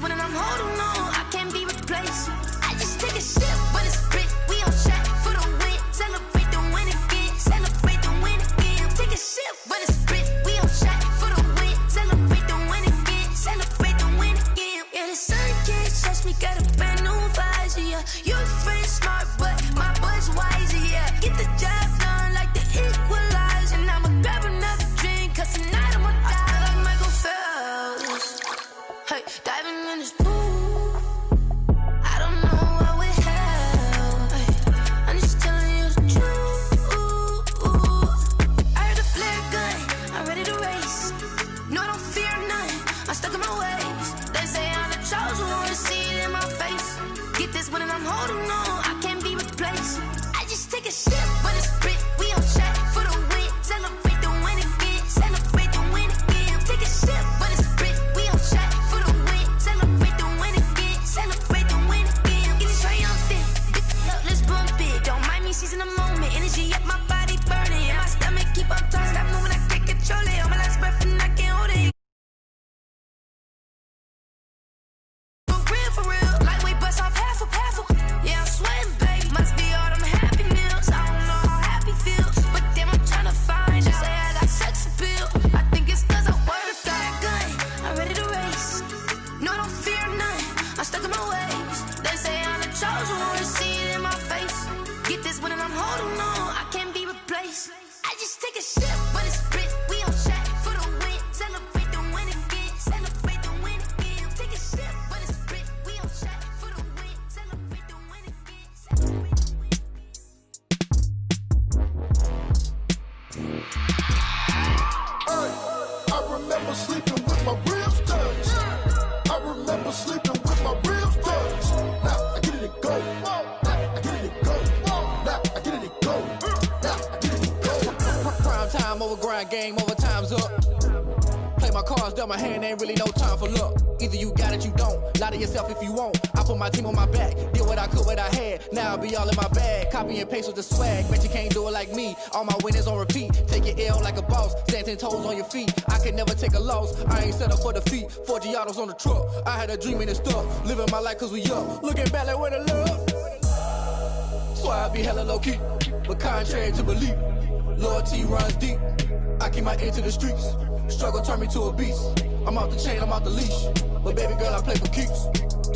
one and I'm holding on. I can't be replaced. I just take a sip, but it's split. We on track for the win. Celebrate the win again. Celebrate the win again. Take a sip, but it's split. We on track for the win. Celebrate the win again. Celebrate the win again. Yeah, the sun can't touch me. Got a brand new visor. Yeah, your friend's smart, but my boy's wiser. Yeah, get the job done like the equalizer. And I'ma grab another drink, cause tonight I'ma die like Michael Phelps. Hey, diving in this pool. I don't know what we have. Hey, I'm just telling you the truth. I heard the flare gun, I'm ready to race. No, I don't fear nothing, I'm stuck in my ways. They say I'm the chosen one, see it in my face. Get this one and I'm holding on, I can't be replaced. I just take a sip, but it's split. We on track for the win. Celebrate the win again. Celebrate the win again. Take a sip, but it's split. We on track for the win. Celebrate the win again. Celebrate the win again. Get it triumphant. Look, let's bump it. Don't mind me seizing the moment. Energy up my body burning. And my stomach keep up tight. Stop moving, I can't control it. On my last breath and I can't hold it. For real, lightweight bust off half a. Yeah, I'm sweating, babe. Must be all them happy meals. I don't know how happy feels, but damn, I'm tryna find out. Say I got sex appeal. I think it's cause I wear a flat gun. I'm ready to race. No, I don't fear nothing. I'm stuck in my ways. They say I'm the chosen one. See it in my face. Get this one and I'm holding on. I can't be replaced. I just take a sip, but it's split. We on track for the win. Celebrate the win again. Celebrate the win again. Take a sip, but it's split. We on track for the win. Celebrate the win again. Celebrate the win I remember sleeping with my ribs touched. I remember sleeping with my ribs touched. Now I get it and go. Now I get it and go. Now I get it and go. Now I get it and go. Prime time over grind game, over time's up. Play my cards, dealt my hand, ain't really no time for luck. Either you got it, you don't. Lie to yourself if you won't. I put my team on my back, did what I could, what I had. Now I'll be all in my bag. Copy and paste with the swag. Bet you can't do it like me. All my winners on repeat. Take your L like a boss. Stand 10 toes on your feet. I can never take a loss. I ain't set up for defeat. 4 Giottos on the truck. I had a dream and it stuck. Living my life cause we up. Looking back like where the love. So I be hella low key. But contrary to belief, loyalty runs deep. I keep my ear to the streets. Struggle turned me to a beast. I'm off the chain, I'm off the leash. But baby girl, I play for keeps.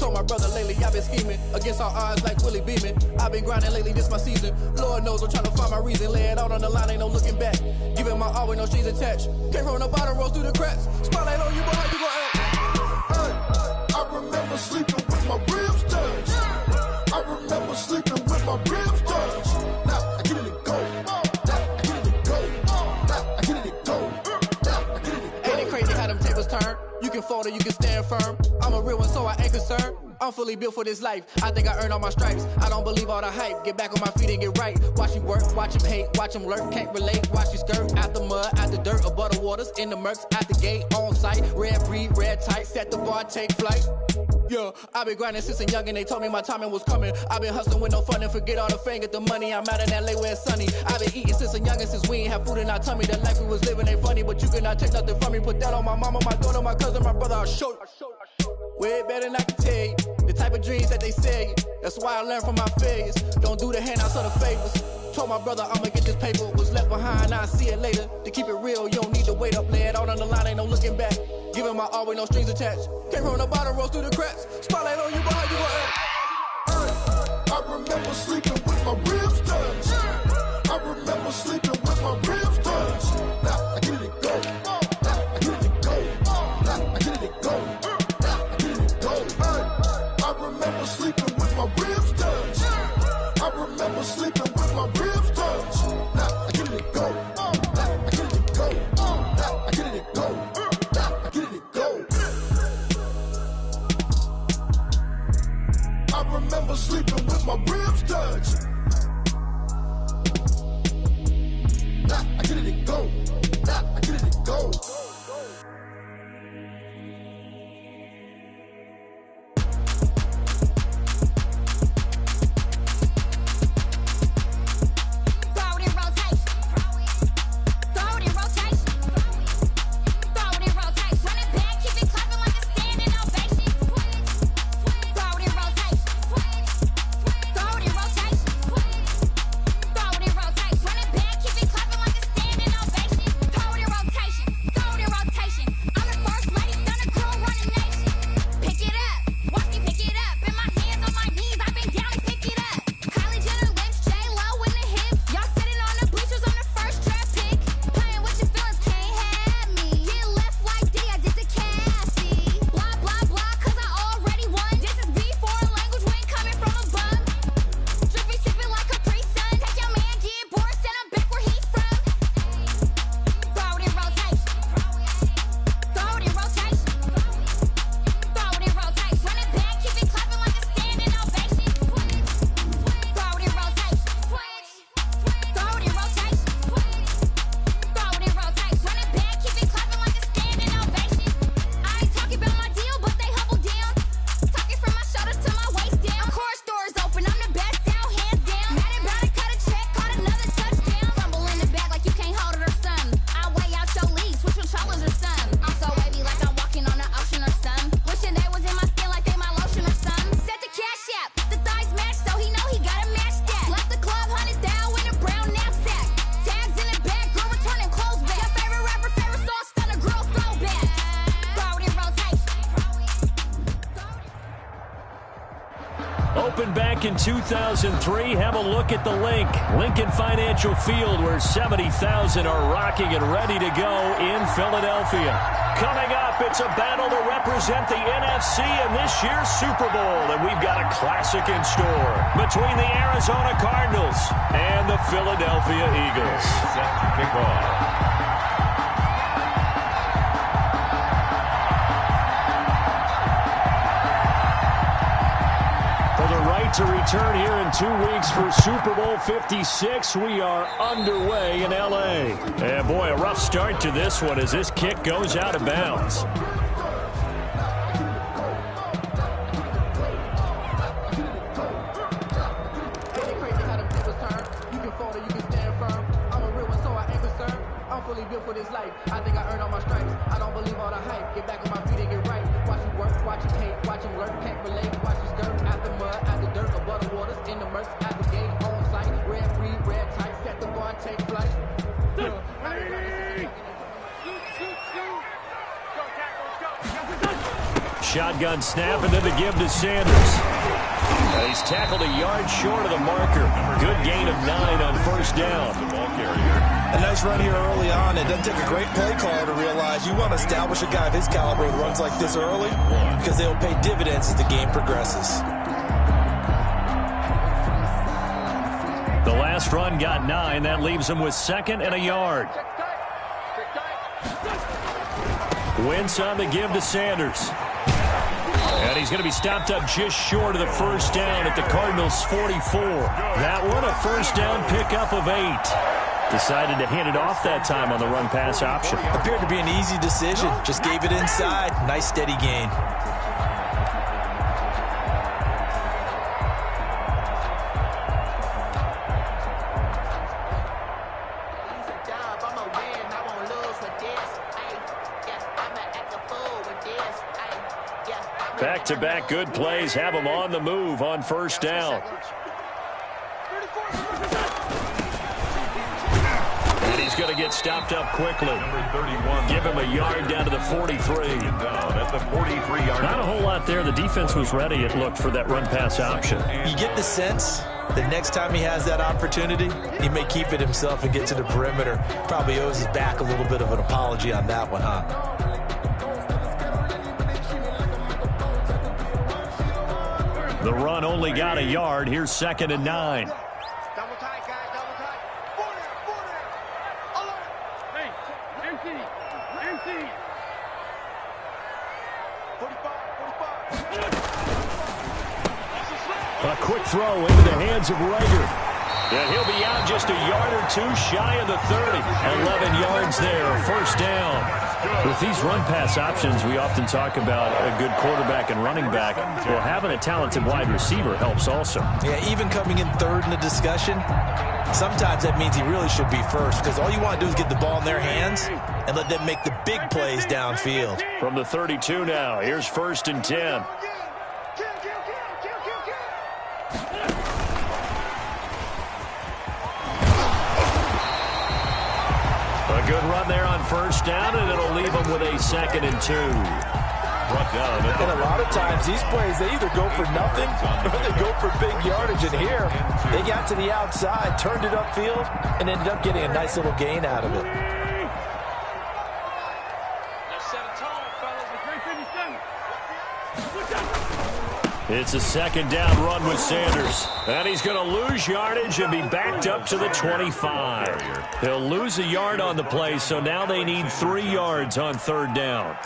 Told my brother lately, I've been scheming against all odds like Willie Beeman. I've been grinding lately, this my season. Lord knows I'm trying to find my reason. Lay it out on the line, ain't no looking back. Giving my all with no strings attached. Came from the bottom, rose through the cracks. Spotlight on you, but how you gon' act? I remember sleeping with my ribs touched. I remember sleeping with my ribs touched. Now I get it and go. Now I get it and go. Now I get it and go. Now I get it and go. Ain't it crazy how them tables turn? You can fall or you can stand firm. I'm a real one, so I ain't concerned. I'm fully built for this life. I think I earned all my stripes. I don't believe all the hype. Get back on my feet and get right. Watch him work, watch him hate, watch him lurk. Can't relate, watch you skirt. Out the mud, out the dirt, above the waters, in the murks, out the gate, on site. Red breed, red tight, set the bar, take flight. Yeah, I been grinding since a youngin', they told me my timing was coming. I been hustling with no fun and forget all the fame, get the money. I'm out in LA where it's sunny. I been eating since a youngin', since we ain't have food in our tummy. The life we was living ain't funny, but you cannot take nothing from me. Put that on my mama, my daughter, my cousin, my brother, I'll show you. Way better than I can tell you. The type of dreams that they sell you. That's why I learned from my failures. Don't do the handouts or the favors. Told my brother I'ma get this paper. Was left behind, I'll see it later. To keep it real, you don't need to wait up. Lay it out on the line, ain't no looking back. Giving my all with no strings attached. Came from the bottom, rose through the cracks. Spotlight on you, but how you gon' act? I remember sleeping with my ribs touched. I remember sleeping with my ribs touched. Now I get it and go. Now I get it and go. Now I get it and go. Now I get it and go. I remember sleeping with my ribs touched. I remember sleeping with my ribs touched. Now I get it and go. Now I get it and go. Now I get it and go. Now I get it and go. I remember sleeping with my ribs touched. Now I get it and go. Now I get it and go. back in 2003, have a look at the link. Lincoln Financial Field, where 70,000 are rocking and ready to go in Philadelphia. Coming up, it's a battle to represent the NFC in this year's Super Bowl. And we've got a classic in store between the Arizona Cardinals and the Philadelphia Eagles. Set to kick off. To return here in 2 weeks for Super Bowl 56. We are underway in L.A. And boy, a rough start to this one as this kick goes out of bounds. Built for this life. I think I earned all my stripes. I don't believe all the hype. Get back on my feet and get right. Watch him work, watch him hate, watch him lurk, can't relate. Watch him skirt out the mud, out the dirt, above the waters, in the murks, out the gate, on site. Red free, red tight, set the bar, take flight. Shotgun snap and then the give to Sanders. He's tackled a yard short of the marker. Good gain of 9 on first down. The ball carrier. A nice run here early on. It doesn't take a great play caller to realize you want to establish a guy of his caliber with runs like this early because they'll pay dividends as the game progresses. The last run got 9. That leaves him with 2nd and a yard. Wentz on the give to Sanders. And he's going to be stopped up just short of the first down at the Cardinals' 44. That one, a first down pickup of 8. Decided to hand it off that time on the run-pass option. Appeared to be an easy decision. Just gave it inside. Nice steady gain. Back-to-back good plays have him on the move on first down. And he's going to get stopped up quickly. Number 31. Give him a yard down to the 43. Down at the 43-yard. Not a whole lot there. The defense was ready, it looked, for that run-pass option. You get the sense that next time he has that opportunity, he may keep it himself and get to the perimeter. Probably owes his back a little bit of an apology on that one, huh? The run only got a yard. Here's 2nd and 9. Double tight, guys. Double tight. 40. Alert. Hey, empty. 45. A quick throw into the hands of Rager. And he'll be out just a yard or 2 shy of the 30. 11 yards there. First down. With these run-pass options, we often talk about a good quarterback and running back. Well, having a talented wide receiver helps also. Yeah, even coming in third in the discussion, sometimes that means he really should be first because all you want to do is get the ball in their hands and let them make the big plays downfield. From the 32 now, here's 1st and 10. A good run there on first down, and it'll leave them with a 2nd and 2. Brought down. And a lot of times, these plays, they either go for nothing or they go for big yardage. And here, they got to the outside, turned it upfield, and ended up getting a nice little gain out of it. It's a 2nd down run with Sanders. And he's going to lose yardage and be backed up to the 25. He'll lose a yard on the play, so now they need 3 yards on 3rd down.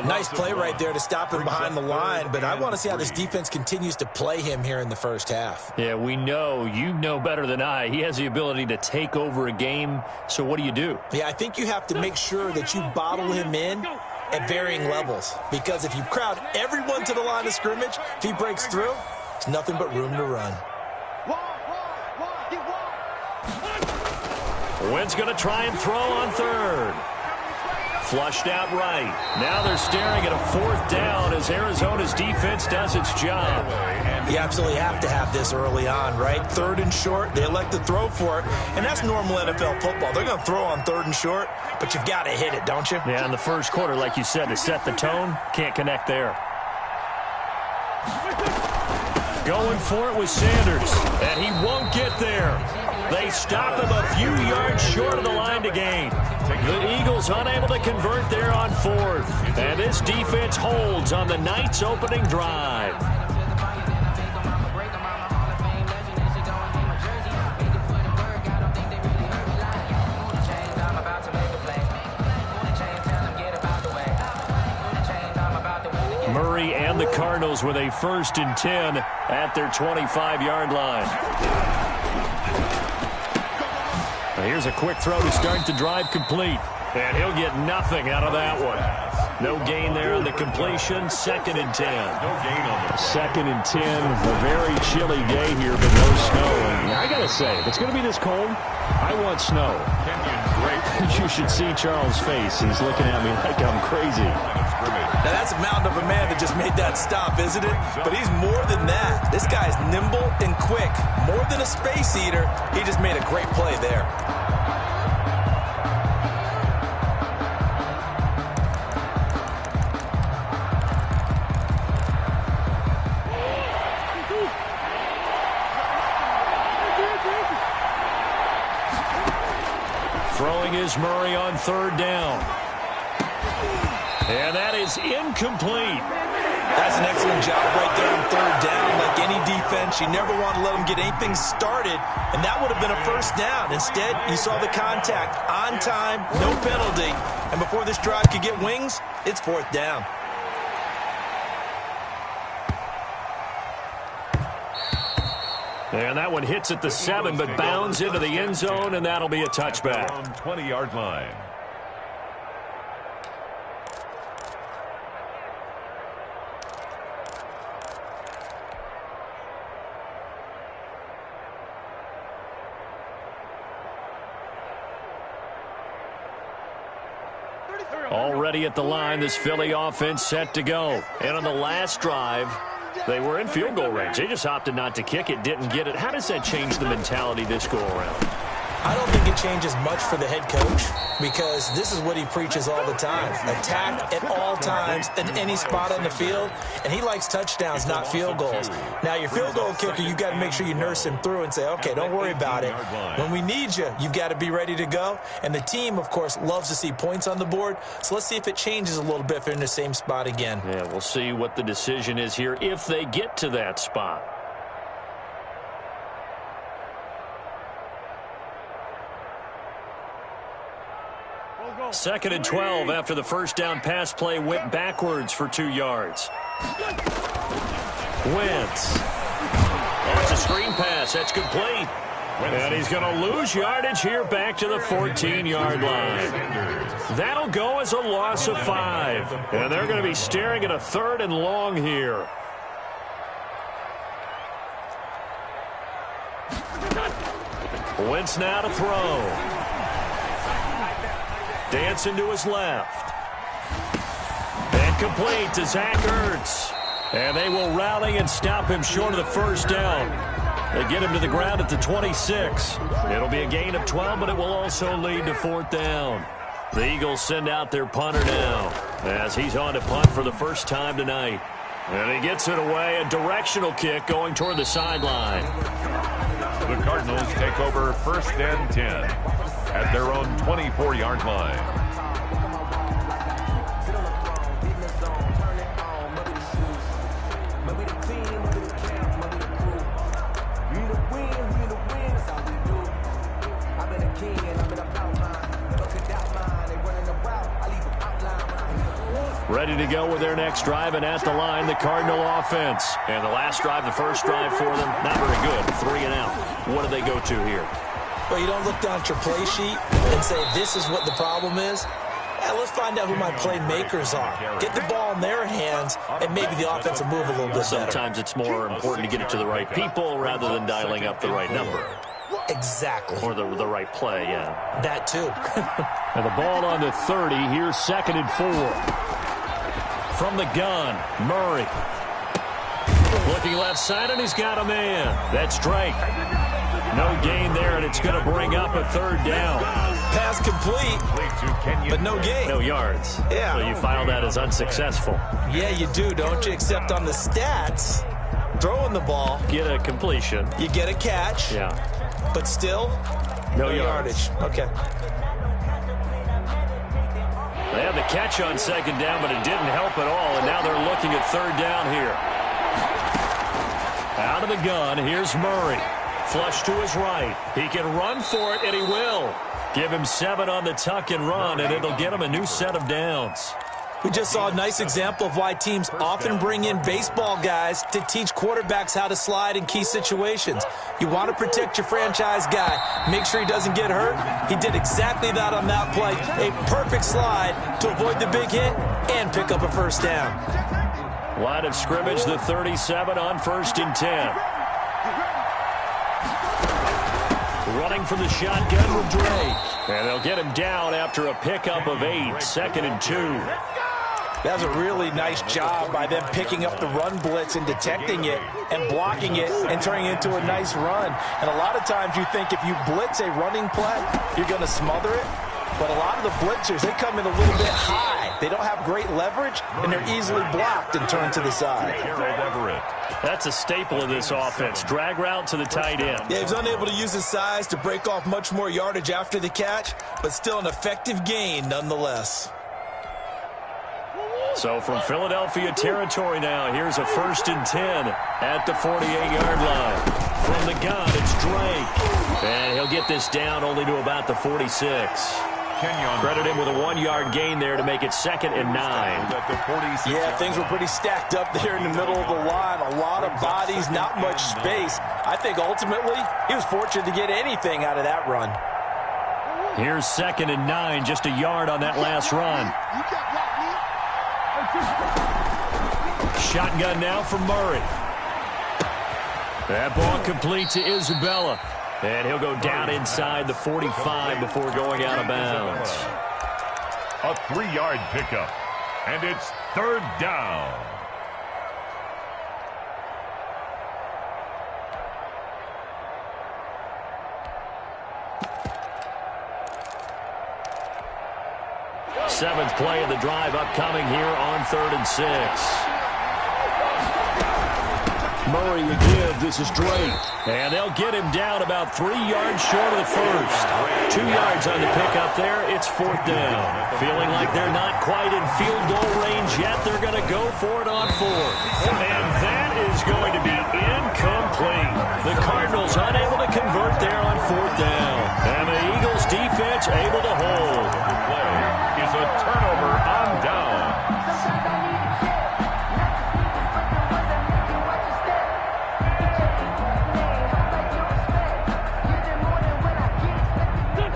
Nice play right there to stop him behind the line, but I want to see how this defense continues to play him here in the first half. Yeah, we know. You know better than I. He has the ability to take over a game, so what do? Yeah, I think you have to make sure that you bottle him in at varying levels, because if you crowd everyone to the line of scrimmage, if he breaks through, it's nothing but room to run. Wentz going to try and throw on 3rd. Flushed out right. Now they're staring at a 4th down as Arizona's defense does its job. You absolutely have to have this early on, right? 3rd and short, they elect to throw for it, and that's normal NFL football. They're going to throw on 3rd and short, but you've got to hit it, don't you? Yeah, in the first quarter, like you said, to set the tone, can't connect there. Going for it with Sanders, and he won't get there. They stop him a few yards short of the line to gain. The Eagles unable to convert there on fourth. And this defense holds on the night's opening drive. Murray and the Cardinals with a 1st and 10 at their 25-yard line. Here's a quick throw to start the drive complete. And he'll get nothing out of that one. No gain there on the completion. 2nd and 10. No gain on the play. 2nd and 10. A very chilly day here, but no snow. And I got to say, if it's going to be this cold, I want snow. You should see Charles' face. He's looking at me like I'm crazy. Now, that's a mountain of a man that just made that stop, isn't it? But he's more than that. This guy's nimble and quick. More than a space eater. He just made a great play there. Throwing is Murray on 3rd down. And that is incomplete. That's an excellent job right there on 3rd down. Like any defense, you never want to let them get anything started, and that would have been a 1st down. Instead, you saw the contact on time, no penalty, and before this drive could get wings, it's 4th down. And that one hits at the 7, but bounds into the end zone, and that'll be a touchback. 20-yard line. Already at the line, this Philly offense set to go. And on the last drive, they were in field goal range. They just opted not to kick it, didn't get it. How does that change the mentality this go around? I don't think it changes much for the head coach because this is what he preaches all the time. Attack at all times at any spot on the field, and he likes touchdowns, not field goals. Now, your field goal kicker, you've got to make sure you nurse him through and say, okay, don't worry about it. When we need you, you've got to be ready to go. And the team, of course, loves to see points on the board, so let's see if it changes a little bit if they're in the same spot again. Yeah, we'll see what the decision is here if they get to that spot. Second and 12 after the 1st down pass play went backwards for 2 yards. Wentz. It's a screen pass. That's complete. And he's going to lose yardage here back to the 14-yard line. That'll go as a loss of 5. And they're going to be staring at a 3rd and long here. Wentz now to throw. Dancing to his left. And complete to Zach Ertz. And they will rally and stop him short of the 1st down. They get him to the ground at the 26. It'll be a gain of 12, but it will also lead to 4th down. The Eagles send out their punter now as he's on to punt for the first time tonight. And he gets it away, a directional kick going toward the sideline. The Cardinals take over 1st and 10 at their own 24-yard line. Ready to go with their next drive, and at the line, the Cardinal offense. And the last drive, the 1st drive for them, not very good. 3 and out. What do they go to here? Well, you don't look down at your play sheet and say, this is what the problem is. Let's find out who my playmakers are. Get the ball in their hands, and maybe the offense will move a little bit better. Sometimes it's more important to get it to the right people rather than dialing up the right number. Exactly. Or the right play, yeah. That, too. And the ball on the 30. Here's 2nd and 4. From the gun, Murray. Looking left side, and he's got a man. That's Drake. No gain there, and it's going to bring up a 3rd down. Pass complete, but no gain. No yards. Yeah. So you file that as unsuccessful. Yeah, you do, don't you? Except on the stats, throwing the ball. Get a completion. You get a catch. Yeah. But still, no yardage. Okay. They had the catch on second down, but it didn't help at all, and now they're looking at third down here. Out of the gun, here's Murray. Flush to his right. He can run for it, and he will. Give him 7 on the tuck and run, and it'll get him a new set of downs. We just saw a nice example of why teams often bring in baseball guys to teach quarterbacks how to slide in key situations. You want to protect your franchise guy. Make sure he doesn't get hurt. He did exactly that on that play. A perfect slide to avoid the big hit and pick up a first down. Line of scrimmage, the 37 on 1st and 10. Running from the shotgun with Drake. And they'll get him down after a pickup of 8, 2nd and 2. That was a really nice job by them picking up the run blitz and detecting it and blocking it and turning it into a nice run. And a lot of times you think if you blitz a running play, you're going to smother it. But a lot of the blitzers, they come in a little bit high. They don't have great leverage, and they're easily blocked and turned to the side. That's a staple of this offense. Drag route to the tight end. Yeah, he was unable to use his size to break off much more yardage after the catch, but still an effective gain nonetheless. So from Philadelphia territory now, here's a 1st and 10 at the 48-yard line. From the gun, it's Drake. And he'll get this down only to about the 46. Credit him with a 1-yard gain there to make it 2nd and 9. Yeah, things were pretty stacked up there in the middle of the line. A lot of bodies, not much space. I think ultimately he was fortunate to get anything out of that run. Here's 2nd and 9, just a yard on that last run. Shotgun now from Murray. That ball complete to Isabella. And he'll go down inside the 45 before going out of bounds. A 3-yard pickup. And it's 3rd down. Seventh play of the drive upcoming here on 3rd and 6. Murray again. This is Drake. And they'll get him down about 3 yards short of the first. 2 yards on the pickup there. It's 4th down. Feeling like they're not quite in field goal range yet. They're going to go for it on 4th. And that is going to be incomplete. The Cardinals unable to convert there on 4th down. And the Eagles defense able to hold. The play is a turnover on down.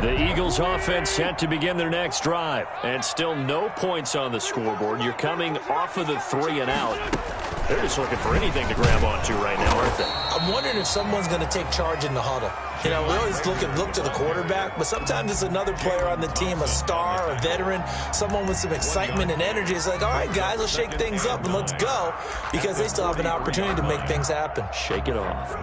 The Eagles offense set to begin their next drive. And still no points on the scoreboard. You're coming off of the 3 and out. They're just looking for anything to grab onto right now, aren't they? I'm wondering if someone's going to take charge in the huddle. You know, we always look to the quarterback, but sometimes it's another player on the team, a star, a veteran, someone with some excitement and energy. It's like, all right, guys, let's shake things up and let's go, because they still have an opportunity to make things happen. Shake it off.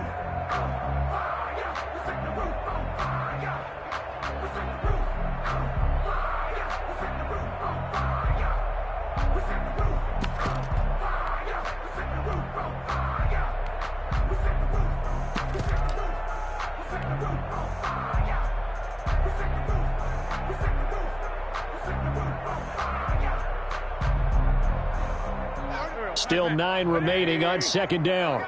Still 9 remaining on 2nd down.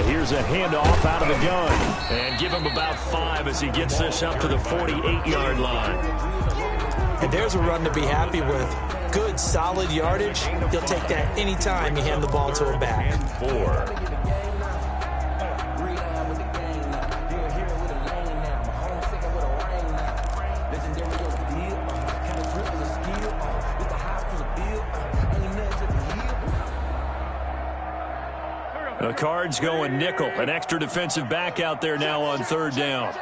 Here's a handoff out of the gun. And give him about 5 as he gets this up to the 48-yard line. And there's a run to be happy with. Good, solid yardage. You'll take that anytime you hand the ball to a back. 4. The Cards going nickel. An extra defensive back out there now on 3rd down.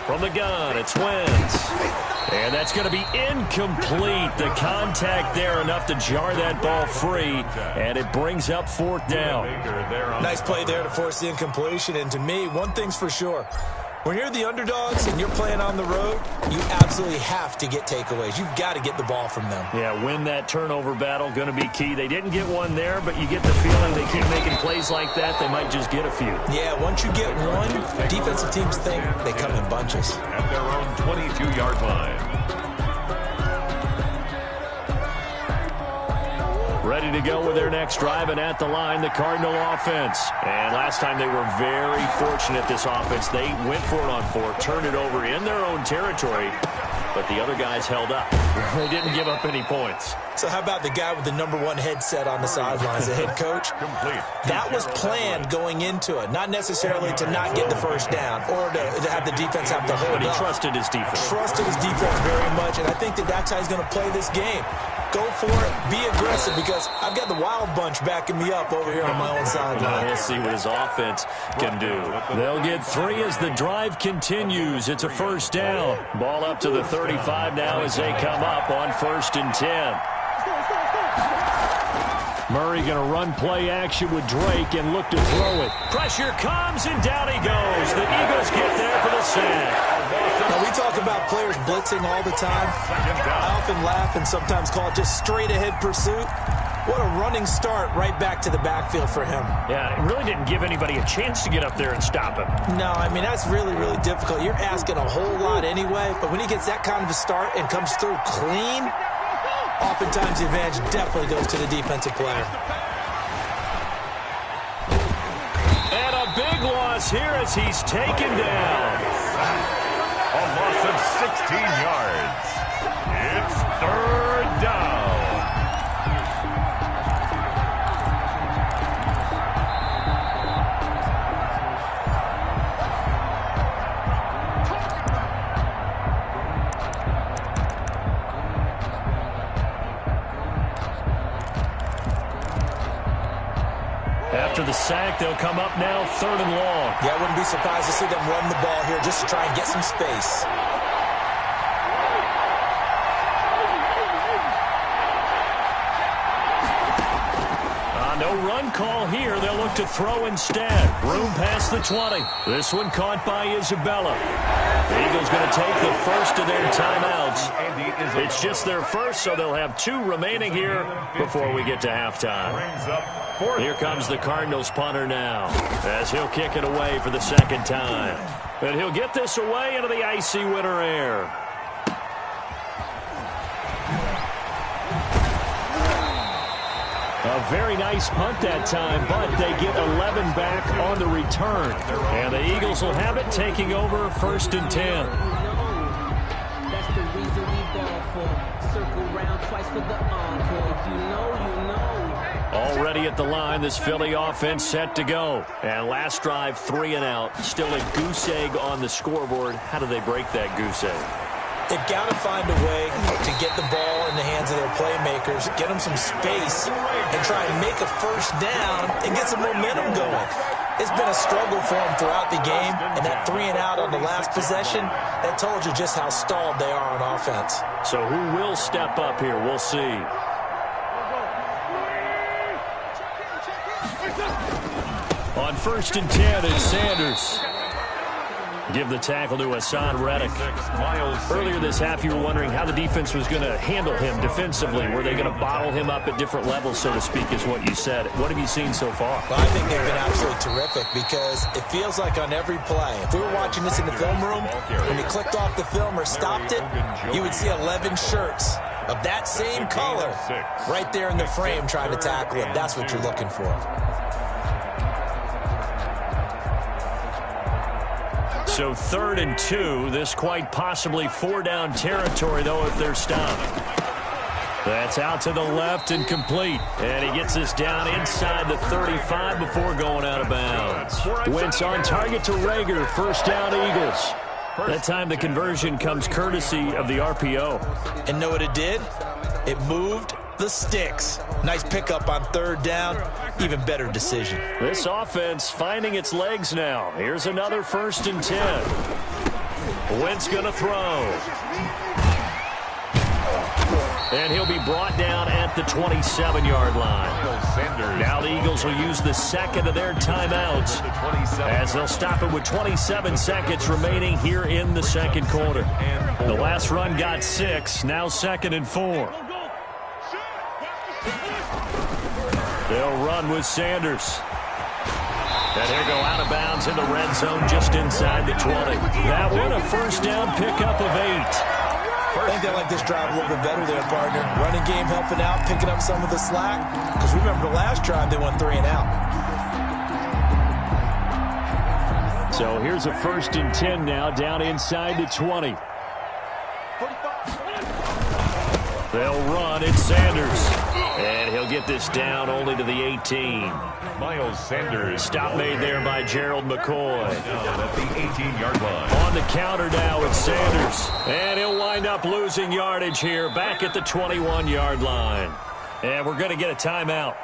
From the gun, it's Wentz. And that's going to be incomplete. The contact there enough to jar that ball free. And it brings up 4th down. Nice play there to force the incompletion. And to me, one thing's for sure. When you're the underdogs and you're playing on the road, you absolutely have to get takeaways. You've got to get the ball from them. Yeah, win that turnover battle, going to be key. They didn't get one there, but you get the feeling they keep making plays like that, they might just get a few. Yeah, once you get one, defensive teams think they come in bunches. At their own 22-yard line. Ready to go with their next drive, and at the line, the Cardinal offense. And last time they were very fortunate, this offense. They went for it on 4, turned it over in their own territory, but the other guys held up. They didn't give up any points. So how about the guy with the #1 headset on the sidelines, the head coach? Complete. That was planned going into it, not necessarily to not get the first down or to have the defense have to hold But he up. trusted his defense. Trusted his defense very much, and I think that's how he's going to play this game. Go for it, be aggressive, because I've got the wild bunch backing me up over here on my own sideline. We'll see what his offense can do. They'll get 3 as the drive continues. It's a first down. Ball up to the 35 now as they come up on 1st and 10. Murray going to run play action with Drake and look to throw it. Pressure comes, and down he goes. The Eagles get there for the sack. Now, we talk about players blitzing all the time. I often laugh and sometimes call it just straight-ahead pursuit. What a running start right back to the backfield for him. Yeah, it really didn't give anybody a chance to get up there and stop him. No, I mean, that's really, really difficult. You're asking a whole lot anyway, but when he gets that kind of a start and comes through clean, oftentimes the advantage definitely goes to the defensive player. And a big loss here as he's taken down. A loss of 16 yards. It's 3rd down. After the sack, they'll come up now 3rd and long. Yeah, I wouldn't be surprised to see them run the ball here just to try and get some space. No run call here. They'll look to throw instead. Room past the 20. This one caught by Isabella. The Eagles going to take the first of their timeouts. It's just their first, so they'll have 2 remaining here before we get to halftime. Here comes the Cardinals punter now as he'll kick it away for the 2nd time. And he'll get this away into the icy winter air. A very nice punt that time, but they get 11 back on the return. And the Eagles will have it, taking over 1st and 10. That's the reason we ball for. Circle round twice for the encore. If you know, you know. Already at the line, this Philly offense set to go. And last drive, 3 and out. Still a goose egg on the scoreboard. How do they break that goose egg? They've got to find a way to get the ball in the hands of their playmakers, get them some space, and try and make a first down and get some momentum going. It's been a struggle for them throughout the game, and that 3 and out on the last possession, that told you just how stalled they are on offense. So who will step up here? We'll see. On 1st and 10, it's Sanders. Give the tackle to Hassan Reddick. Earlier this half, you were wondering how the defense was going to handle him defensively. Were they going to bottle him up at different levels, so to speak, is what you said. What have you seen so far? Well, I think they've been absolutely terrific because it feels like on every play, if we were watching this in the film room, when you clicked off the film or stopped it, you would see 11 shirts of that same color right there in the frame trying to tackle it. That's what you're looking for. So 3rd and 2, this quite possibly 4-down territory, though, if they're stopped. That's out to the left and complete. And he gets us down inside the 35 before going out of bounds. Wentz on target to Rager, 1st down Eagles. That time the conversion comes courtesy of the RPO. And know what it did? It moved the sticks. Nice pickup on 3rd down. Even better decision. This offense finding its legs now. Here's another 1st and 10. Wentz going to throw. And he'll be brought down at at the 27-yard line. Now the Eagles will use the second of their timeouts as they'll stop it with 27 seconds remaining here in the second quarter. The last run got 6, now 2nd and 4. They'll run with Sanders. And he'll go out of bounds in the red zone just inside the 20. That one a first down pickup of 8. I think they like this drive a little bit better there, partner. Running game helping out, picking up some of the slack. Because remember the last drive, they went 3 and out. So here's a 1st and 10 now down inside the 20. They'll run. It's Sanders. And he'll get this down only to the 18. Miles Sanders. Stop made there by Gerald McCoy. At the 18-yard line. On the counter now, it's Sanders. And he'll wind up losing yardage here back at the 21-yard line. And we're going to get a timeout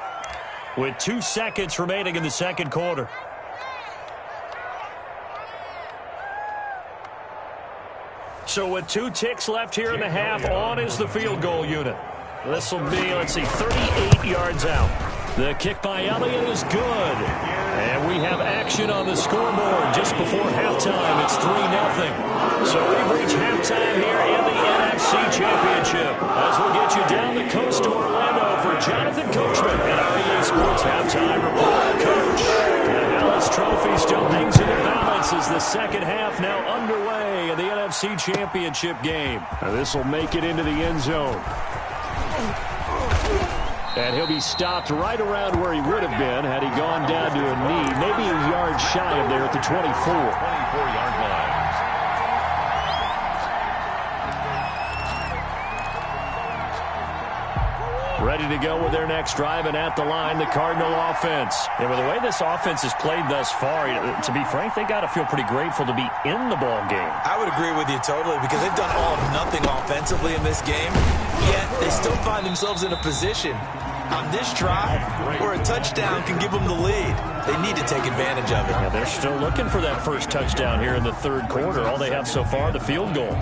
with 2 seconds remaining in the second quarter. So with 2 ticks left here in the half, on is the field goal unit. This will be, 38 yards out. The kick by Elliott is good. And we have action on the scoreboard just before halftime. It's 3-0. So we've reached halftime here in the NFC Championship. As we'll get you down the coast to Orlando for Jonathan Coachman and our EA Sports Halftime Report. Coach, the Dallas Trophy still hangs in the balance as the second half now underway in the NFC Championship game. Now this will make it into the end zone. And he'll be stopped right around where he would have been had he gone down to a knee, maybe a yard shy of there at the 24. 24-yard line. Ready to go with their next drive, and at the line, the Cardinal offense. And with the way this offense has played thus far, to be frank, they got to feel pretty grateful to be in the ball game. I would agree with you totally because they've done all of nothing offensively in this game, yet they still find themselves in a position on this drive where a touchdown can give them the lead. They need to take advantage of it. Yeah, they're still looking for that first touchdown here in the third quarter. All they have so far, the field goal.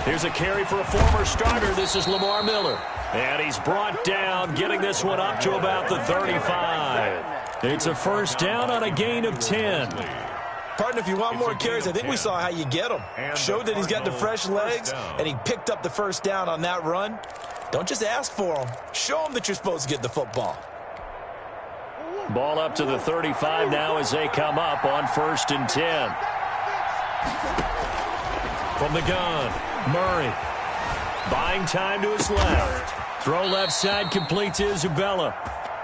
Here's a carry for a former starter. This is Lamar Miller. And he's brought down, getting this one up to about the 35. It's a first down on a gain of 10. Partner, if you want more carries, I think we saw how you get them. Showed that he's got the fresh legs, and he picked up the first down on that run. Don't just ask for them. Show them that you're supposed to get the football. Ball up to the 35 now as they come up on 1st and 10. From the gun, Murray. Buying time to his left. Throw left side complete to Isabella.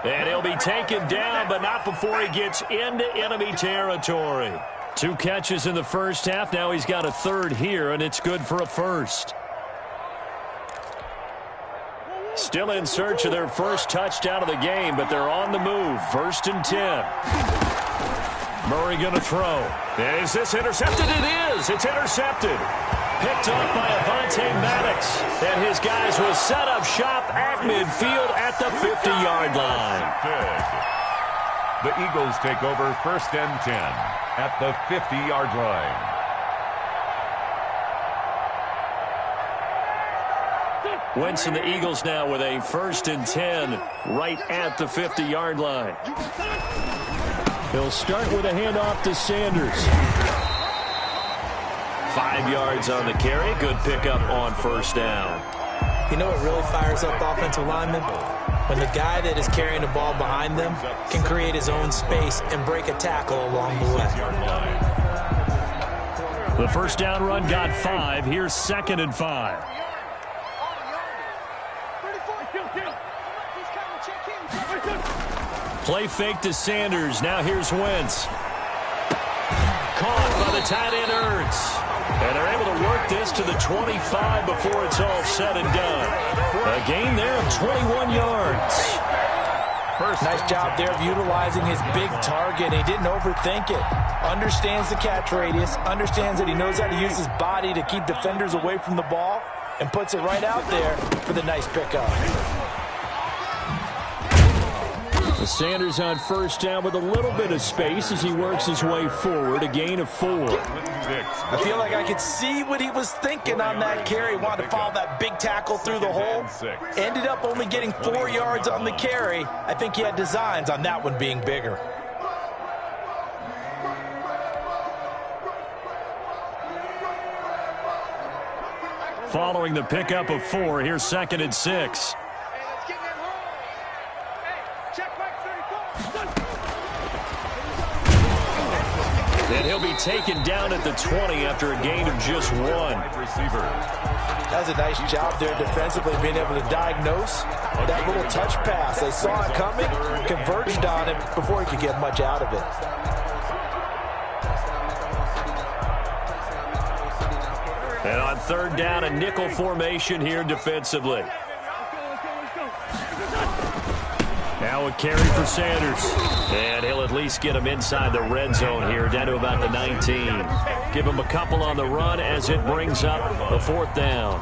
And he'll be taken down, but not before he gets into enemy territory. 2 catches in the first half. Now he's got a third here, and it's good for a first. Still in search of their first touchdown of the game, but they're on the move. 1st and 10. Murray going to throw. Is this intercepted? It is. It's intercepted. Picked up by Avonte Maddox. And his guys will set up shop at midfield at the 50-yard line. The Eagles take over 1st and 10 at the 50-yard line. Wentz and the Eagles now with a 1st and 10 right at the 50-yard line. He'll start with a handoff to Sanders. 5 yards on the carry. Good pickup on 1st down. You know what really fires up offensive linemen? When the guy that is carrying the ball behind them can create his own space and break a tackle along the way. The 1st down run got 5. Here's 2nd and 5. Play fake to Sanders. Now here's Wentz. Caught by the tight end Ertz. And they're able to work this to the 25 before it's all said and done. A gain there of 21 yards. Nice job there of utilizing his big target. He didn't overthink it. Understands the catch radius. Understands that he knows how to use his body to keep defenders away from the ball. and puts it right out there for the nice pickup. Sanders on first down with a little bit of space as he works his way forward, a gain of 4. I feel like I could see what he was thinking on that carry. Wanted to follow that big tackle through the hole. Ended up only getting 4 yards on the carry. I think he had designs on that one being bigger. Following the pickup of 4, here's 2nd and 6. And he'll be taken down at the 20 after a gain of just 1. That was a nice job there defensively, being able to diagnose that little touch pass. They saw it coming, converged on it before he could get much out of it. And on 3rd down, a nickel formation here defensively. Now a carry for Sanders. And he'll at least get him inside the red zone here, down to about the 19. Give him a couple on the run as it brings up a 4th down.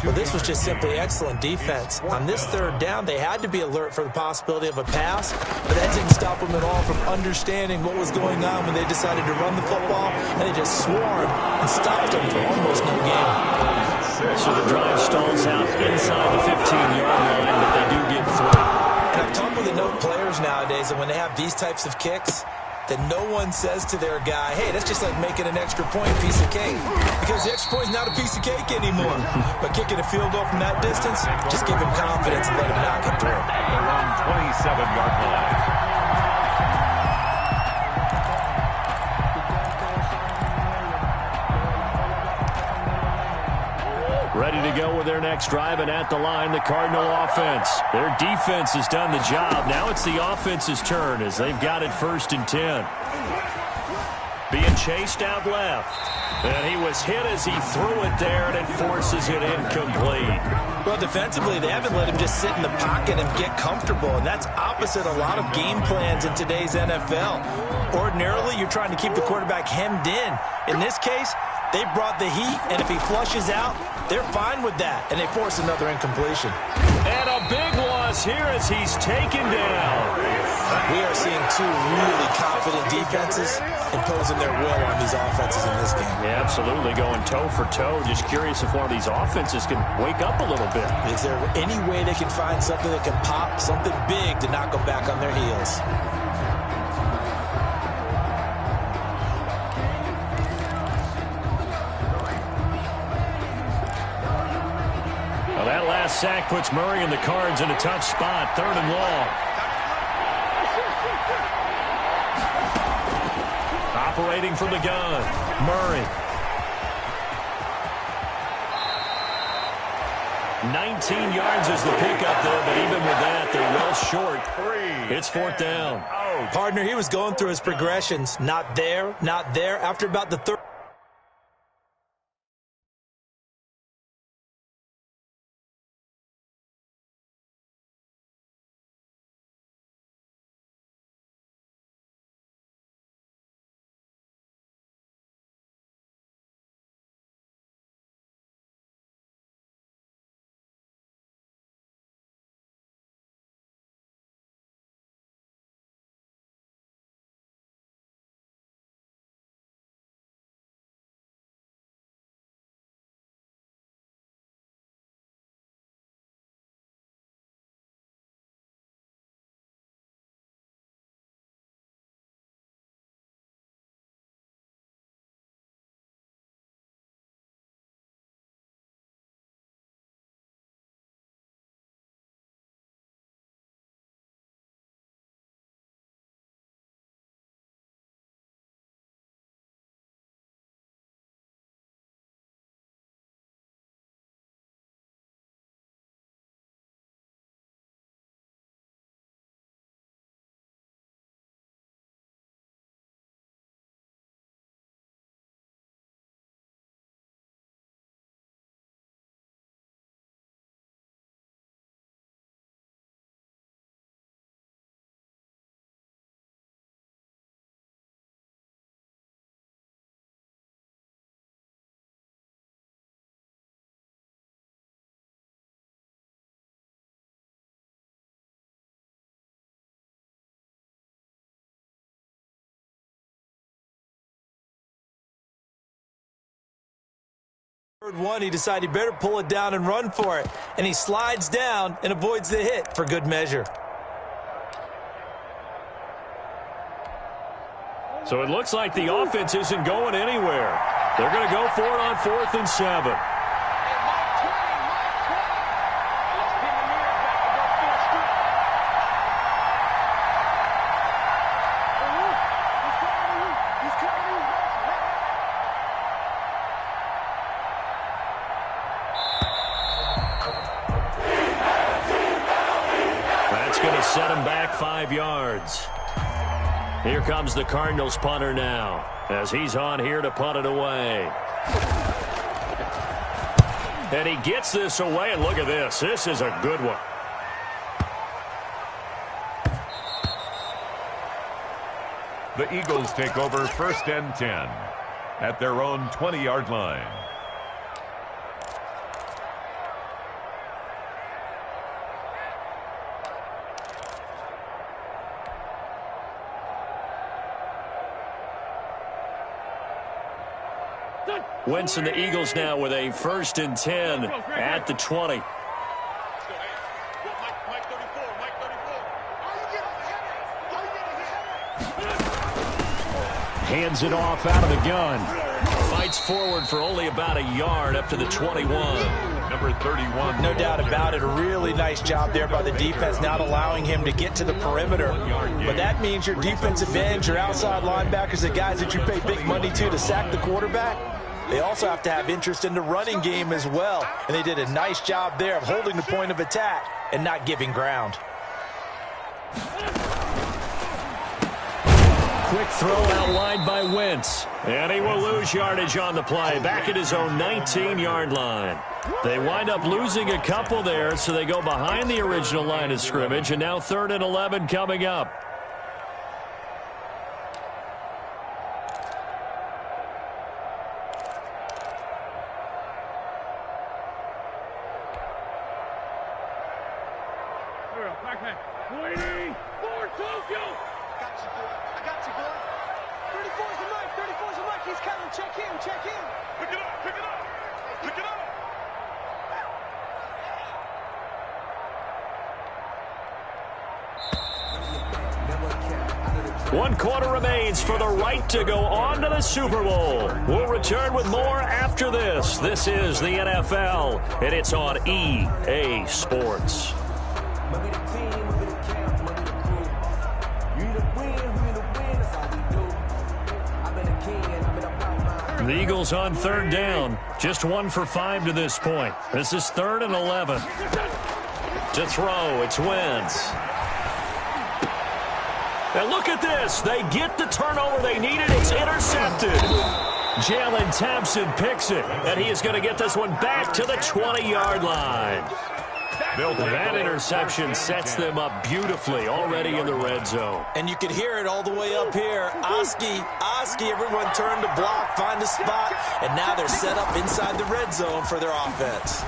Well, this was just simply excellent defense. On this 3rd down, they had to be alert for the possibility of a pass, but that didn't stop them at all from understanding what was going on when they decided to run the football, and they just swarmed and stopped them for almost no gain. So the drive stalls out inside the 15-yard line, but they do get 3. And I've talked with enough players nowadays that when they have these types of kicks, that no one says to their guy, hey, that's just like making an extra point piece of cake. Because the extra point is not a piece of cake anymore. But kicking a field goal from that distance, just give him confidence and let him knock it through. Around 27-yard line. Ready to go with their next drive, and at the line, the Cardinal offense. Their defense has done the job. Now it's the offense's turn as they've got it 1st and 10. Being chased out left. And he was hit as he threw it there, and it forces it incomplete. Well, defensively, they haven't let him just sit in the pocket and get comfortable, and that's opposite a lot of game plans in today's NFL. Ordinarily, you're trying to keep the quarterback hemmed in. In this case, they brought the heat, and if he flushes out, they're fine with that, and they force another incompletion. And a big loss here as he's taken down. We are seeing 2 really confident defenses imposing their will on these offenses in this game. Yeah, absolutely, going toe for toe. Just curious if one of these offenses can wake up a little bit. Is there any way they can find something that can pop, something big to knock them back on their heels? That last sack puts Murray and the Cards in a tough spot, 3rd and long. Operating from the gun, Murray. 19 yards is the pickup there, but even with that, they're well short. It's 4th down. Partner, he was going through his progressions. Not there, not there. After about the 3rd. Third one, he decided he better pull it down and run for it. And he slides down and avoids the hit for good measure. So it looks like the offense isn't going anywhere. They're going to go for it on 4th and 7. That's going to set him back 5 yards. Here comes the Cardinals punter now, as he's on here to punt it away. And he gets this away, and look at this. This is a good one. The Eagles take over 1st and 10 at their own 20-yard line. Wentz and the Eagles now with a 1st and 10 at the 20. Hands it off out of the gun. Fights forward for only about a yard up to the 21. Number 31. No doubt about it. A really nice job there by the defense, not allowing him to get to the perimeter. But that means your defensive ends, your outside linebackers, the guys that you pay big money to sack the quarterback, they also have to have interest in the running game as well. And they did a nice job there of holding the point of attack and not giving ground. Quick throw outlined by Wentz. And he will lose yardage on the play, back at his own 19-yard line. They wind up losing a couple there, so they go behind the original line of scrimmage, and now 3rd and 11 coming up. Waiting for Tokyo. I got you, boy. 34's the mic. 34's the mic. He's coming. Check in. Check in. Pick it up. Pick it up. Pick it up. One quarter remains for the right to go on to the Super Bowl. We'll return with more after this. This is the NFL, and it's on EA Sports. The Eagles on 3rd down. Just 1 for 5 to this point. This is 3rd and 11. To throw, it's Wentz. And look at this. They get the turnover they needed. It's intercepted. Jalen Thompson picks it, and he is going to get this one back to the 20-yard line. That interception sets them up beautifully already in the red zone. And you can hear it all the way up here. Oski, everyone turned to block, find a spot, and now they're set up inside the red zone for their offense.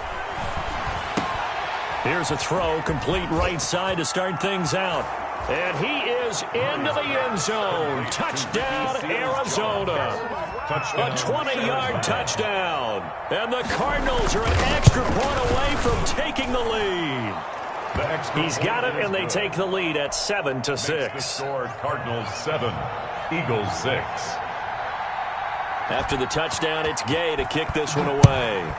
Here's a throw, complete right side to start things out. And he is into the end zone. Touchdown, Arizona. A 20-yard touchdown. And the Cardinals are an extra point away from taking the lead. He's got it, and they take the lead at 7-6. Score Cardinals 7, Eagles 6. After the touchdown, it's Gay to kick this one away.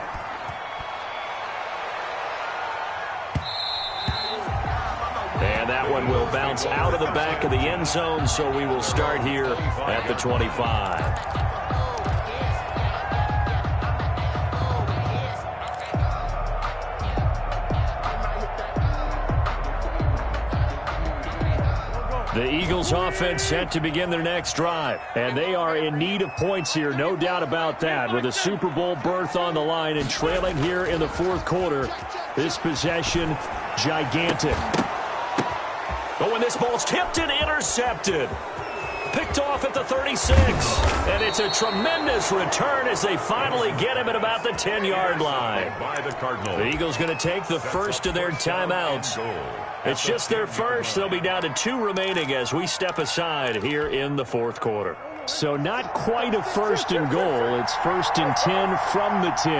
And that one will bounce out of the back of the end zone, so we will start here at the 25. The Eagles offense set to begin their next drive, and they are in need of points here, no doubt about that, with a Super Bowl berth on the line and trailing here in the 4th quarter. This possession, gigantic. Oh, and this ball's tipped and intercepted. Picked off at the 36. And it's a tremendous return as they finally get him at about the 10-yard line. The Eagles going to take the first of their timeouts. It's just their first. They'll be down to 2 remaining as we step aside here in the 4th quarter. So not quite a first and goal. It's 1st and 10 from the 10.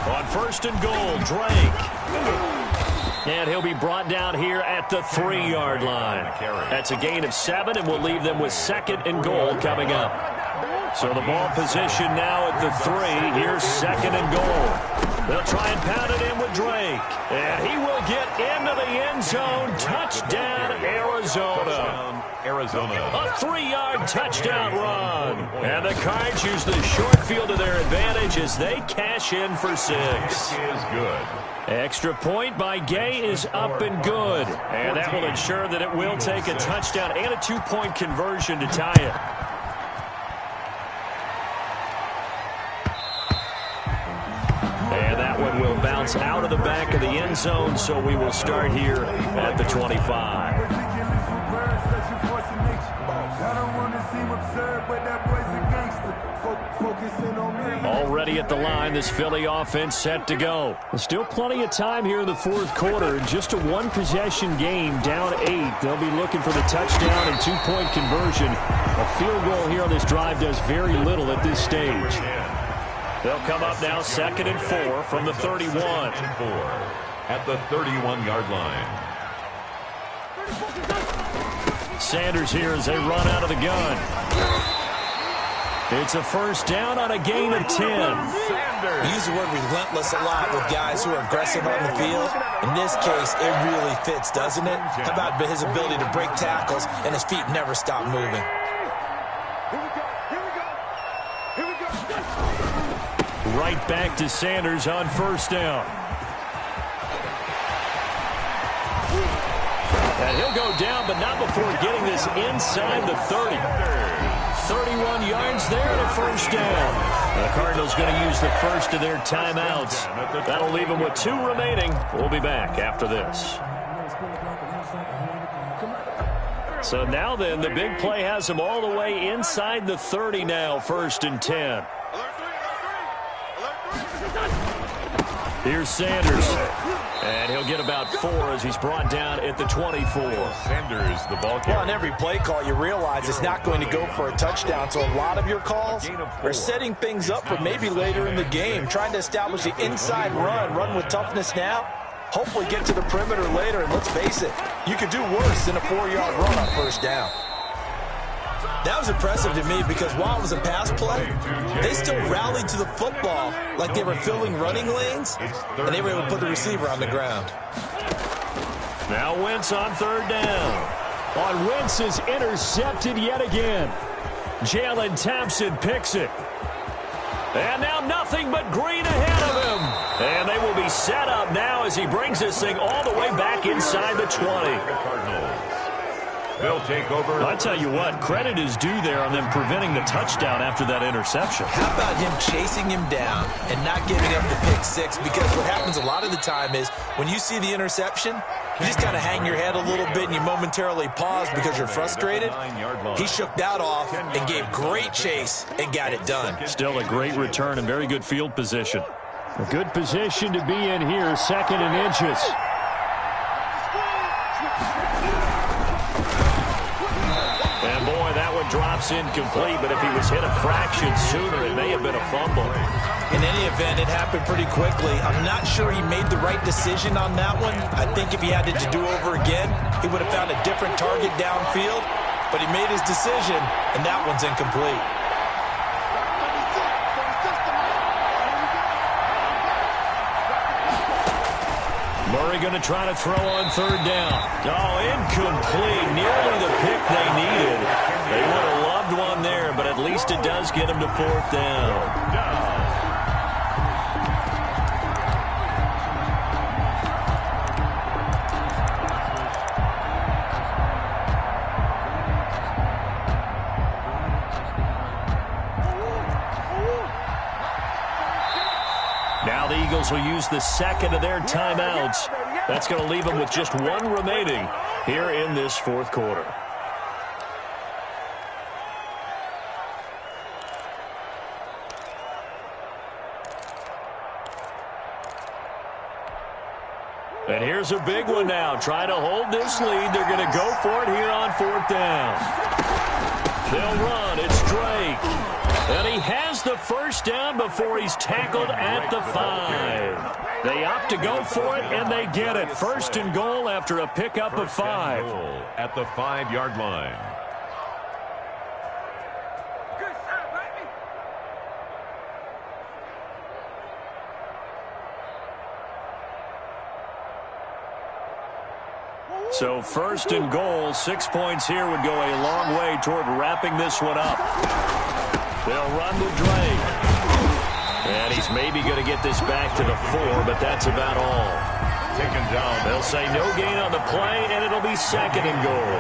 On 1st and goal, Drake. And he'll be brought down here at the 3-yard line. That's a gain of 7, and we'll leave them with 2nd and goal coming up. So the ball position now at the 3. Here's 2nd and goal. They'll try and pound it in with Drake. And he will get into the end zone. Touchdown, Arizona. A 3-yard touchdown run. And the Cards use the short field to their advantage as they cash in for 6. Is good. Extra point by Gay is up and good. And that will ensure that it will take a touchdown and a 2-point conversion to tie it. And that one will bounce out of the back of the end zone, so we will start here at the 25. Already at the line, this Philly offense set to go. There's still plenty of time here in the 4th quarter. Just a 1-possession game, down 8. They'll be looking for the touchdown and 2-point conversion. A field goal here on this drive does very little at this stage. They'll come up now 2nd and 4 from the 31. At the 31-yard line. Sanders here as they run out of the gun. It's a 1st down on a gain of 10. We use the word relentless a lot with guys who are aggressive on the field. In this case, it really fits, doesn't it? How about his ability to break tackles and his feet never stop moving? Right back to Sanders on 1st down. And he'll go down, but not before getting this inside the 30. 31 yards there and a 1st down. The Cardinals going to use the first of their timeouts. That'll leave them with 2 remaining. We'll be back after this. So now then, the big play has them all the way inside the 30 now, 1st and 10. Here's Sanders. And he'll get about 4 as he's brought down at the 24. Sanders, the ball carrier. Well, on every play call, you realize it's not going to go for a touchdown. So a lot of your calls are setting things up for maybe later in the game, trying to establish the inside run with toughness now. Hopefully get to the perimeter later, and let's face it, you could do worse than a 4-yard run on 1st down. That was impressive to me because while it was a pass play, they still rallied to the football like they were filling running lanes, and they were able to put the receiver on the ground. Now Wentz on 3rd down. On Wentz is intercepted yet again. Jalen Thompson picks it. And now nothing but green ahead of him. And they will be set up now as he brings this thing all the way back inside the 20. They'll take over. I tell you what, credit is due there on them preventing the touchdown after that interception. How about him chasing him down and not giving up the pick 6? Because what happens a lot of the time is when you see the interception, you just kind of hang your head a little bit and you momentarily pause because you're frustrated. He shook that off and gave great chase and got it done. Still a great return and very good field position. A good position to be in here, 2nd and inches. And boy, that one drops incomplete, but if he was hit a fraction sooner, it may have been a fumble. In any event, it happened pretty quickly. I'm not sure he made the right decision on that one. I think if he had it to do over again, he would have found a different target downfield, but he made his decision, and that one's incomplete. Murray going to try to throw on 3rd down. Oh, incomplete. Nearly the pick they needed. They would have loved one there, but at least it does get them to 4th down. Now the Eagles will use the 2nd of their timeouts. That's going to leave them with just 1 remaining here in this 4th quarter. And here's a big one now. Trying to hold this lead. They're going to go for it here on 4th down. They'll run. It's Drake. And he has the first down before he's tackled at the 5. They opt to go for it, and they get it. 1st and goal after a pickup of 5. At the 5-yard line. So 1st and goal, 6 points here would go a long way toward wrapping this one up. They'll run with Drake. And he's maybe going to get this back to the 4, but that's about all. Taken down. They'll say no gain on the play, and it'll be 2nd and goal.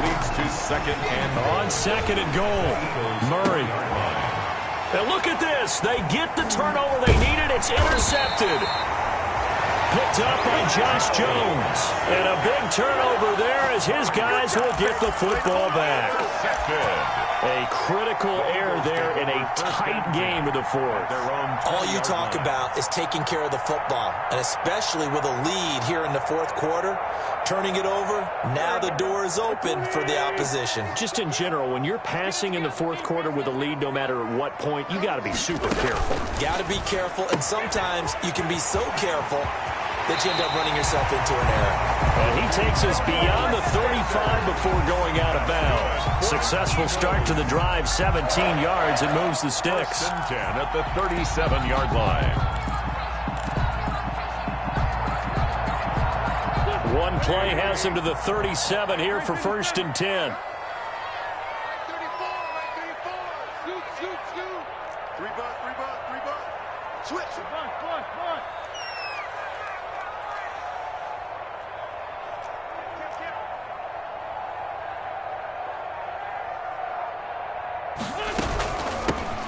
Leads to 2nd and on 2nd and goal, Murray. And look at this. They get the turnover they needed. It's intercepted. Picked up by Josh Jones. And a big turnover there as his guys will get the football back. A critical error there in a tight game of the 4th. All you talk about is taking care of the football, and especially with a lead here in the 4th quarter, turning it over, now the door is open for the opposition. Just in general, when you're passing in the 4th quarter with a lead, no matter at what point, you got to be super careful. Got to be careful, and sometimes you can be so careful that you end up running yourself into an error. And he takes us beyond the 35 before going out of bounds. Successful start to the drive, 17 yards, and moves the sticks. 10 at the 37-yard line. One play has him to the 37 here for 1st and 10. 3 bucks. Switch. One.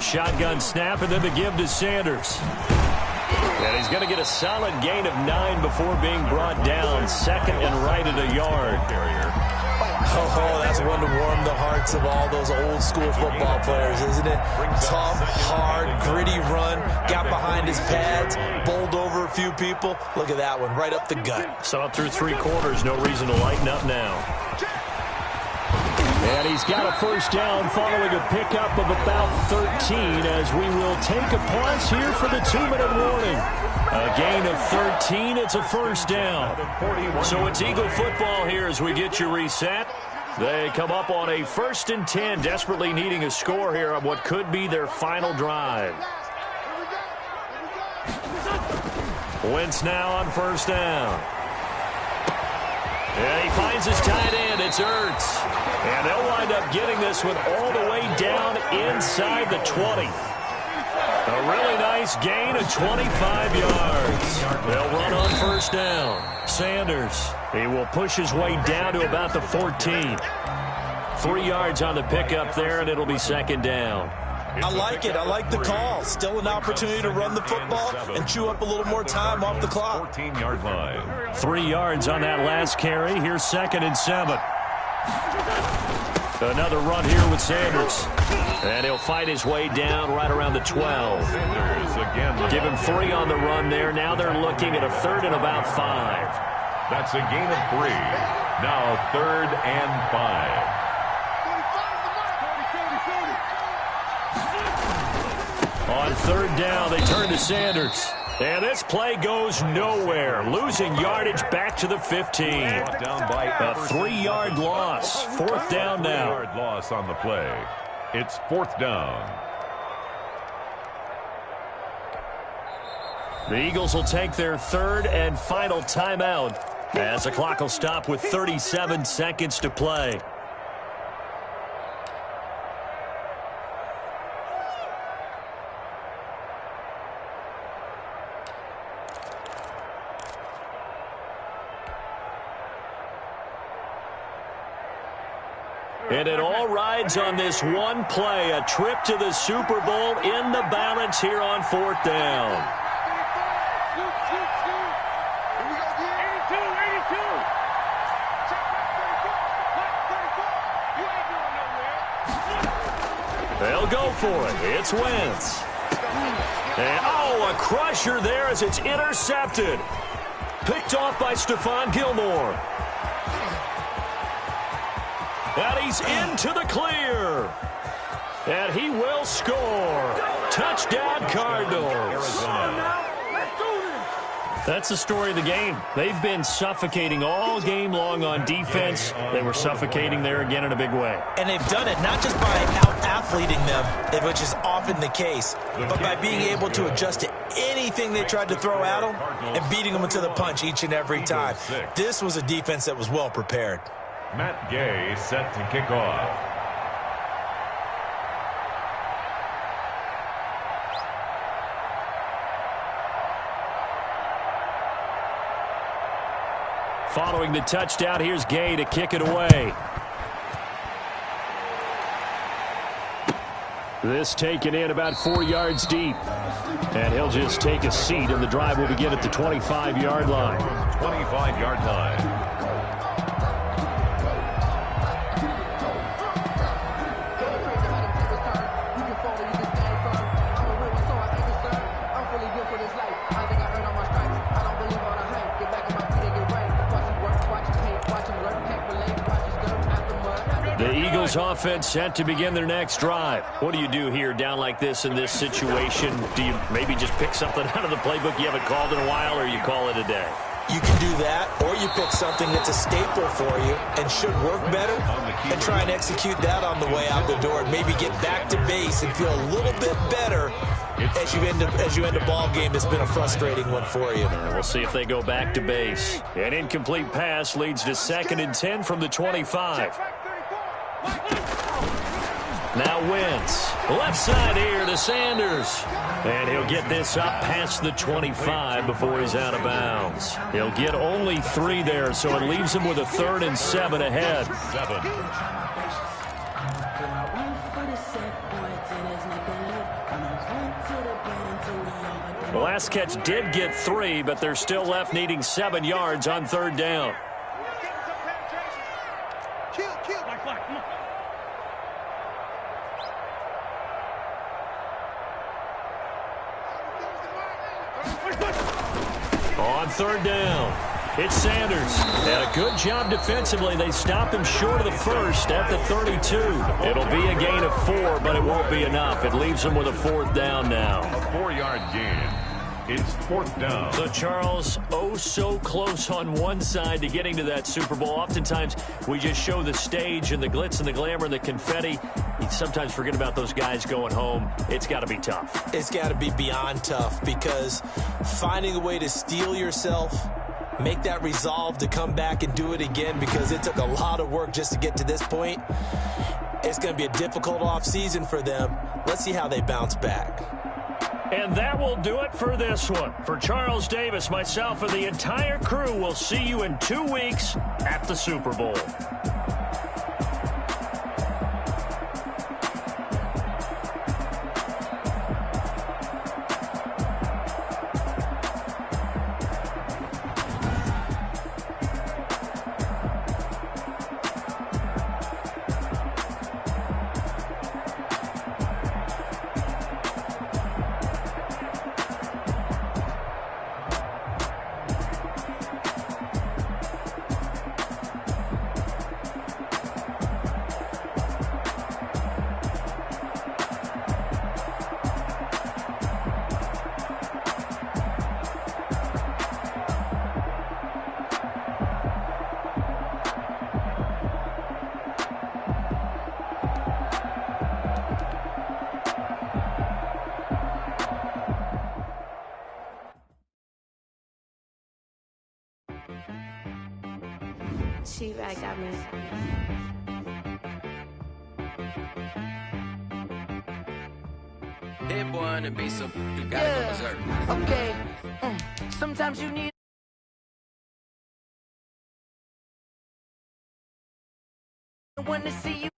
Shotgun snap, and then the give to Sanders. And he's going to get a solid gain of 9 before being brought down. 2nd and right at a yard. Oh, that's one to warm the hearts of all those old school football players, isn't it? Tough, hard, gritty run. Got behind his pads, bowled over a few people. Look at that one, right up the gut. Saw it through 3 quarters. No reason to lighten up now. And he's got a first down following a pickup of about 13 as we will take a pause here for the 2-minute warning. A gain of 13, it's a first down. So it's Eagle football here as we get you reset. They come up on a 1st and 10, desperately needing a score here on what could be their final drive. Wentz now on first down. And he finds his tight end. It's Ertz. And they'll wind up getting this one all the way down inside the 20. A really nice gain of 25 yards. They'll run on first down. Sanders, he will push his way down to about the 14. 3 yards on the pickup there, and it'll be 2nd down. I like it. I like the call. Still an opportunity to run the football and chew up a little more time off the clock. 14-yard line. 3 yards on that last carry. Here's 2nd and 7. Another run here with Sanders. And he'll fight his way down right around the 12. Give him 3 on the run there. Now they're looking at a 3rd and about 5. That's a gain of 3. Now 3rd and 5. On 3rd down, they turn to Sanders. And this play goes nowhere. Losing yardage back to the 15. A 3-yard loss. 4th down now. 3-yard loss on the play. It's 4th down. The Eagles will take their 3rd and final timeout as the clock will stop with 37 seconds to play. And it all rides on this one play, a trip to the Super Bowl in the balance here on 4th down. They'll go for it. It's Wentz. And, a crusher there as it's intercepted. Picked off by Stephon Gilmore. And he's into the clear. And he will score. Touchdown, Cardinals. That's the story of the game. They've been suffocating all game long on defense. They were suffocating there again in a big way. And they've done it not just by out-athleting them, which is often the case, but by being able to adjust to anything they tried to throw at them and beating them into the punch each and every time. This was a defense that was well prepared. Matt Gay set to kick off. Following the touchdown, here's Gay to kick it away. This taken in about 4 yards deep. And he'll just take a seat, and the drive will begin at the 25-yard line. 25-yard line. The Eagles offense set to begin their next drive. What do you do here down like this in this situation? Do you maybe just pick something out of the playbook you haven't called in a while, or you call it a day? You can do that, or you pick something that's a staple for you and should work better and try and execute that on the way out the door and maybe get back to base and feel a little bit better as you end a ball game that's been a frustrating one for you. We'll see if they go back to base. An incomplete pass leads to 2nd and 10 from the 25. Now Wentz, left side here to Sanders. And he'll get this up past the 25 before he's out of bounds. He'll get only 3 there, so it leaves him with a 3rd and 7 ahead. The last catch did get 3, but they're still left needing 7 yards on 3rd down. On 3rd down, it's Sanders. And a good job defensively. They stopped him short of the 1st at the 32. It'll be a gain of 4, but it won't be enough. It leaves them with a 4th down now. A 4-yard gain. It's 4th down. So, Charles, oh so close on one side to getting to that Super Bowl. Oftentimes, we just show the stage and the glitz and the glamour and the confetti. You sometimes forget about those guys going home. It's got to be tough. It's got to be beyond tough, because finding a way to steel yourself, make that resolve to come back and do it again, because it took a lot of work just to get to this point. It's going to be a difficult offseason for them. Let's see how they bounce back. And that will do it for this one. For Charles Davis, myself, and the entire crew, we'll see you in 2 weeks at the Super Bowl. She-Rag got me. Hit one and be so you gotta go berserk. Okay. Sometimes you need one to see you.